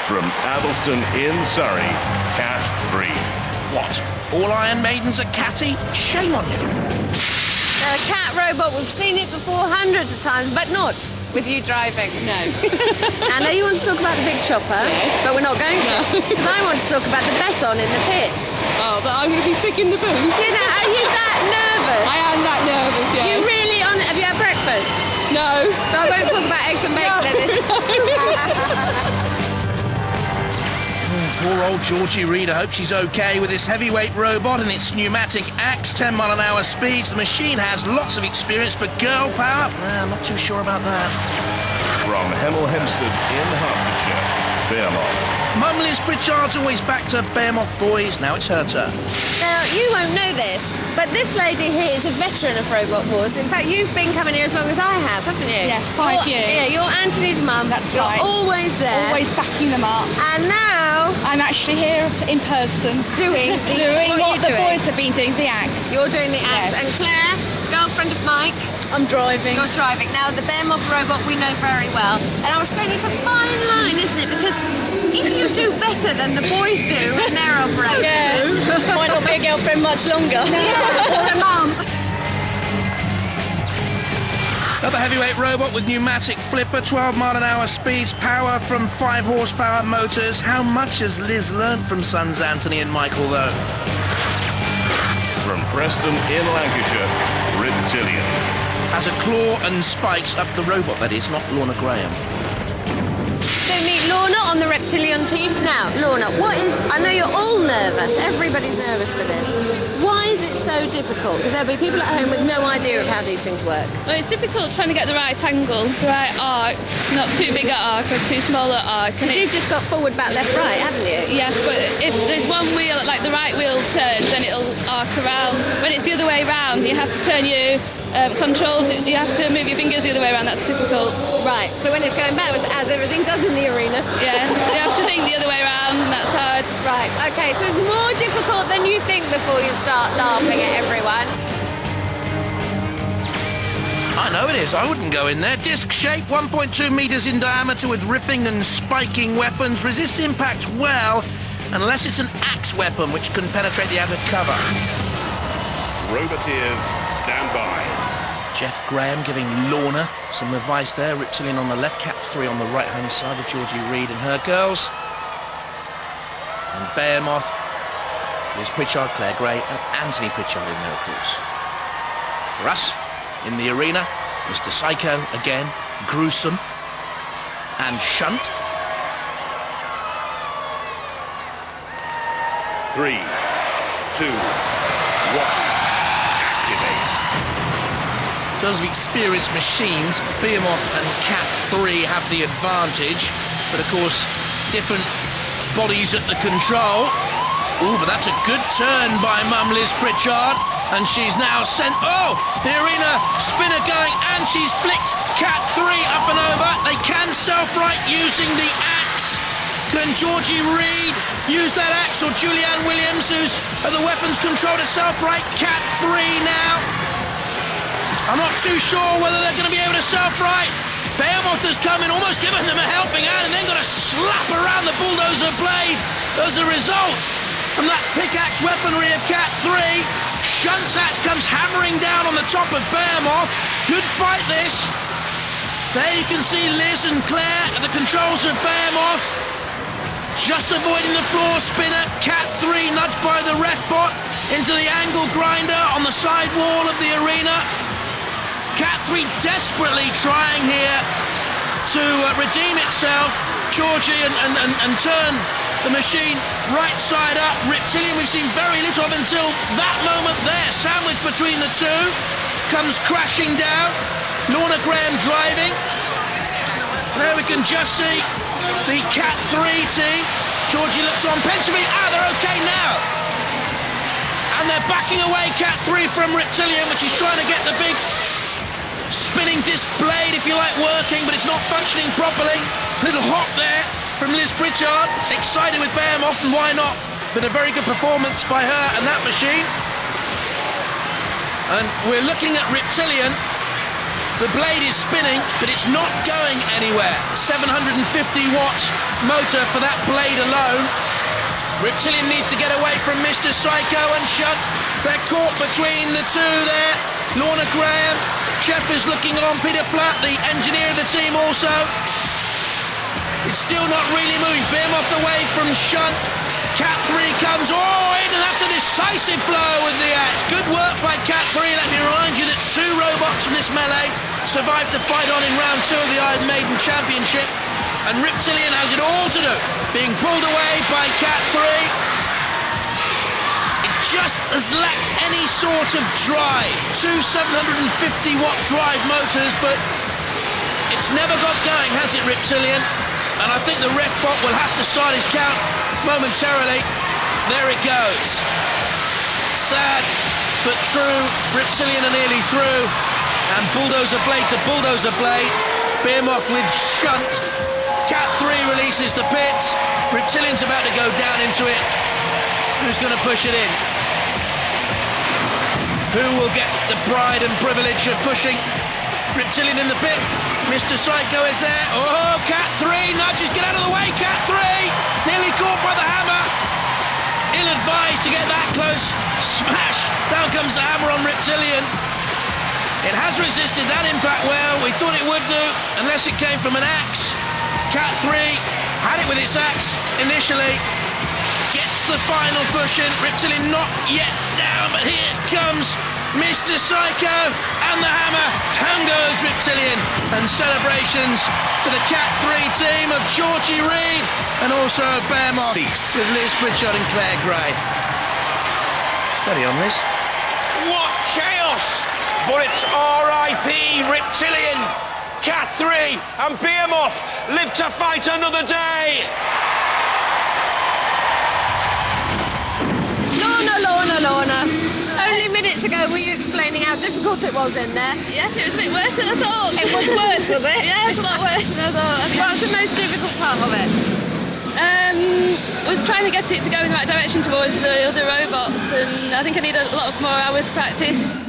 From Addleston in Surrey, Cat 3. What? All Iron Maidens are catty? Shame on you. Now, a cat robot, we've seen it before hundreds of times, but not with you driving. No. I know you want to talk about the big chopper, yes. but we're not going to. Because I want to talk about the beton in the pits. Oh, but I'm going to be sick in the booth. You know, are you that nervous? I am that nervous, yeah. You really on? Have you had breakfast? No. So I won't talk about eggs and bacon. Poor old Georgie Reid. I hope she's okay with this heavyweight robot and its pneumatic axe, 10-mile-an-hour speeds. The machine has lots of experience, but girl power? I'm not too sure about that. From Hemel Hempstead in Hertfordshire, Behemoth. Mum Liz Pritchard's always back to Behemoth boys. Now it's her turn. Now, you won't know this, but this lady here is a veteran of Robot Wars. In fact, you've been coming here as long as I have, haven't you? Yes, 5 years. Yeah, you're Anthony's mum. That's you're right. Always there. Always backing them up. And now... I'm actually here in person. Doing what the doing? boys have been doing, the axe. You're doing the axe. Yes. And Claire, girlfriend of Mike. I'm driving. You're driving. Now, the Behemoth robot we know very well. And I was saying it's a fine line, isn't it? Because if you do better than the boys do and they're operating... Yeah. Might not be a girlfriend much longer. Yeah, or a mum. Another heavyweight robot with pneumatic flipper, 12-mile-an-hour speeds, power from 5-horsepower motors. How much has Liz learned from sons Anthony and Michael, though? From Preston in Lancashire, Riptilion. Has a claw and spikes up the robot, that is, not Lorna Graham. So meet Lorna on the Riptilion team. Now, Lorna, I know you're all nervous. Everybody's nervous for this. Why is it so difficult? Because there'll be people at home with no idea of how these things work. Well, it's difficult trying to get the right angle, the right arc, not too big an arc or too small an arc. Because you've just got forward, back, left, right, haven't you? Yeah, but if there's one wheel, like the right wheel turns, then it'll arc around. When it's the other way around, you have to turn your controls, you have to move your fingers the other way around, that's difficult. Right, so when it's going backwards, as everything does in the arena. Yeah, you have to think the other way around, and that's hard. Right, okay, so it's more difficult than you think before you start laughing at everyone. I know it is. I wouldn't go in there. Disc shape, 1.2 metres in diameter with ripping and spiking weapons. Resists impact well, unless it's an axe weapon, which can penetrate the outer cover. Roboteers, stand by. Jeff Graham giving Lorna some advice there. Riptilion on the left, Cat 3 on the right-hand side with Georgie Reid and her girls. And Behemoth, Liz Pritchard, Claire Gray, and Anthony Pritchard in there, of course. For us, in the arena, Mr. Psycho again, Gruesome, and Shunt. 3, 2, 1. Activate. In terms of experienced machines, Behemoth and Cat 3 have the advantage, but of course, different bodies at the control. Ooh, but that's a good turn by Mum Liz Pritchard, and she's now sent, the arena spinner going, and she's flicked Cat 3 up and over. They can self-right using the axe. Can Georgie Reid use that axe, or Julianne Williams, who's at the weapons control, to self-right Cat 3 now? I'm not too sure whether they're going to be able to self-right. Behemoth has come in, almost given them a helping hand, and then got a slap around the bulldozer blade as a result from that pickaxe weaponry of Cat 3. Shunt's axe comes hammering down on the top of Behemoth. Good fight, this. There you can see Liz and Claire at the controls of Behemoth. Just avoiding the floor spinner. Cat 3 nudged by the ref bot into the angle grinder on the side wall of the arena. Cat 3 desperately trying here to redeem itself, Georgie, and turn the machine right side up. Riptilion we've seen very little of until that moment there. Sandwiched between the two, comes crashing down. Lorna Graham driving. There we can just see the Cat 3 team. Georgie looks on. Pensively, they're okay now. And they're backing away, Cat 3 from Riptilion, which is trying to get the big spinning disc blade, if you like, working, but it's not functioning properly. Little hop there from Liz Pritchard. Excited with Behemoth, and why not? Been a very good performance by her and that machine. And we're looking at Riptilion, The blade is spinning, but it's not going anywhere. 750-watt motor for that blade alone. Riptilion needs to get away from Mr. Psycho and Shunt. They're caught between the two there. Lorna Graham, Jeff is looking on. Peter Platt, the engineer of the team, also. It's still not really moving. Behemoth away from Shunt. Cat 3 comes in, and that's a decisive blow with the axe. Good work by Cat 3. Let me remind you that 2 robots from this melee survived the fight on in round 2 of the Iron Maiden Championship. And Riptilion has it all to do, being pulled away by Cat 3. It just has lacked any sort of drive. 2 750-watt drive motors, but it's never got going, has it, Riptilion? And I think the ref bot will have to start his count momentarily. There it goes. Sad, but true. Riptilion are nearly through. And bulldozer blade to bulldozer blade. Behemoth with Shunt. Cat 3 releases the pit. Riptilion's about to go down into it. Who's going to push it in? Who will get the pride and privilege of pushing Riptilion in the pit? Mr. Psycho is there. Oh, Cat 3 nudges. Get out of the way, Cat 3. Nearly caught by the hammer. Ill-advised to get that close. Smash. Down comes the hammer on Riptilion. It has resisted that impact well. We thought it would do, unless it came from an axe. Cat 3 had it with its axe initially. Gets the final push in. Riptilion not yet down, but here comes Mr. Psycho and the hammer. Down goes Riptilion. And celebrations for the Cat 3 team of Georgie Reed and also Behemoth with Liz Pritchard and Claire Gray. Steady on, Liz. What chaos! But it's R.I.P. Riptilion. Cat 3 and Behemoth live to fight another day. Lorna. Only minutes ago were you explaining how difficult it was in there? Yes, it was a bit worse than I thought. It was worse, was it? Yeah, it was a lot worse than I thought. What was the most difficult part of it? Was trying to get it to go in the right direction towards the other robots, and I think I need a lot more hours practice